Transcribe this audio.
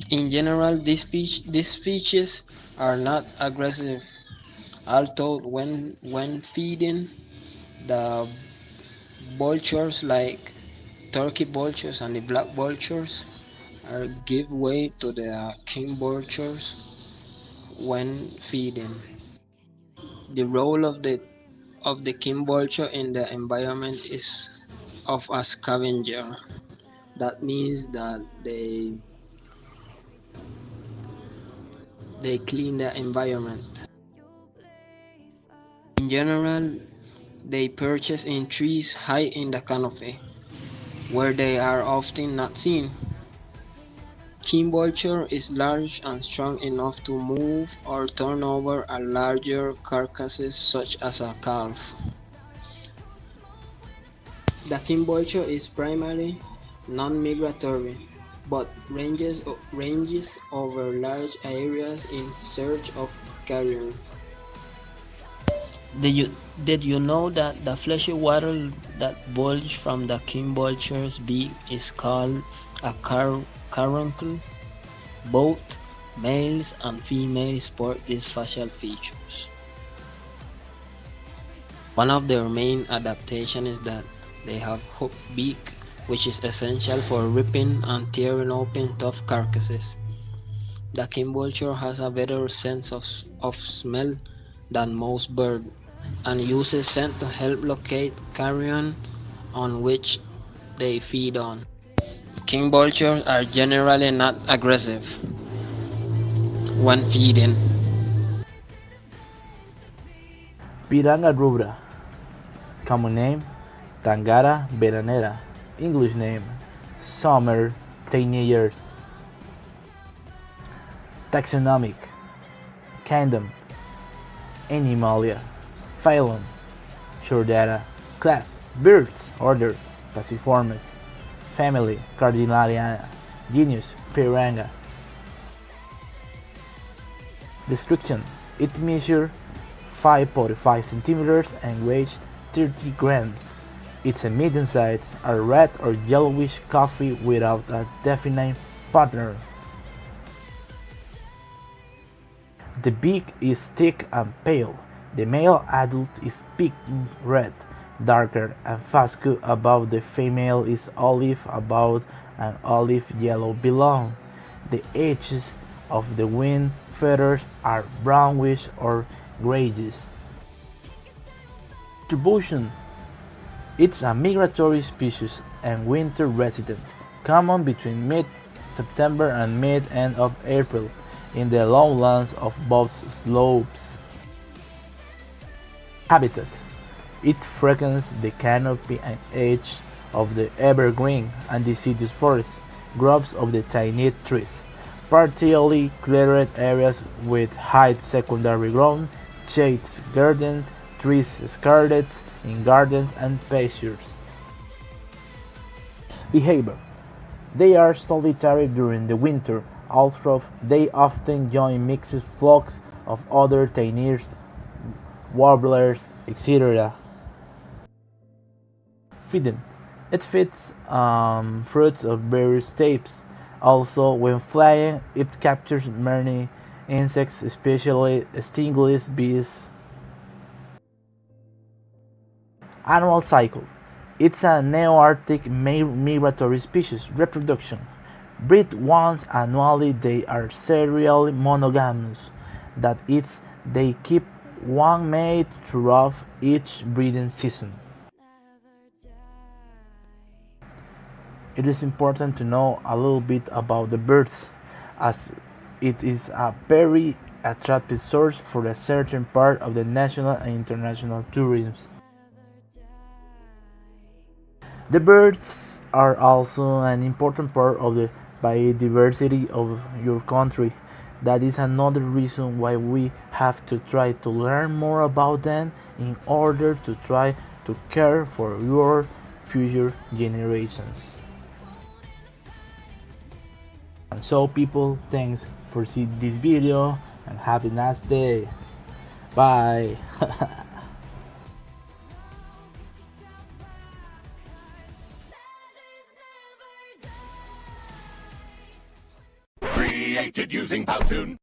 In general, these species are not aggressive, although when feeding, the vultures like turkey vultures and the black vultures give way to the king vultures when feeding. The role of the king vulture in the environment is of a scavenger. That means that they clean the environment. In general, they perch in trees high in the canopy, where they are often not seen. King vulture is large and strong enough to move or turn over a larger carcasses such as a calf. The king vulture is primarily non-migratory, but ranges over large areas in search of carrion. Did you, did you know that the fleshy water that bulges from the king vulture's beak is called a caruncle? Both males and females sport these facial features. One of their main adaptations is that they have hooked beak, which is essential for ripping and tearing open tough carcasses. The king vulture has a better sense of smell than most birds and uses scent to help locate carrion on which they feed on. King vultures are generally not aggressive when feeding. Piranga rubra, common name Tangara veranera, English name summer teenagers. Taxonomic kingdom Animalia, phylum Chordata, class birds, order Paciformes, family Cardinaliana, genus Piranga. Description: it measures 5.5 centimeters and weighs 30 grams. Its medium size are red or yellowish coffee without a definite pattern. The beak is thick and pale. The male adult is pink red, darker and fuscous above. The female is olive above and olive yellow below. The edges of the wing feathers are brownish or grayish. Distribution: it's a migratory species and winter resident, common between mid-September and mid-end of April in the lowlands of both slopes. Habitat: it frequents the canopy and edge of the evergreen and deciduous forests, groves of the tiny trees, partially cleared areas with high secondary growth, shades, gardens, trees scattered in gardens and pastures. Behavior: they are solitary during the winter, although they often join mixed flocks of other tanirs, warblers, etc. Feeding: it feeds on fruits of various types. Also, when flying, it captures many insects, especially stingless bees. Annual cycle: it's a Nearctic migratory species. Reproduction: breed once annually. They are serially monogamous. That is, they keep one mate throughout each breeding season. It is important to know a little bit about the birds, as it is a very attractive source for a certain part of the national and international tourism. The birds are also an important part of the biodiversity of your country. That is another reason why we have to try to learn more about them in order to try to care for your future generations. And so people, thanks for seeing this video and have a nice day. Bye. created using Powtoon.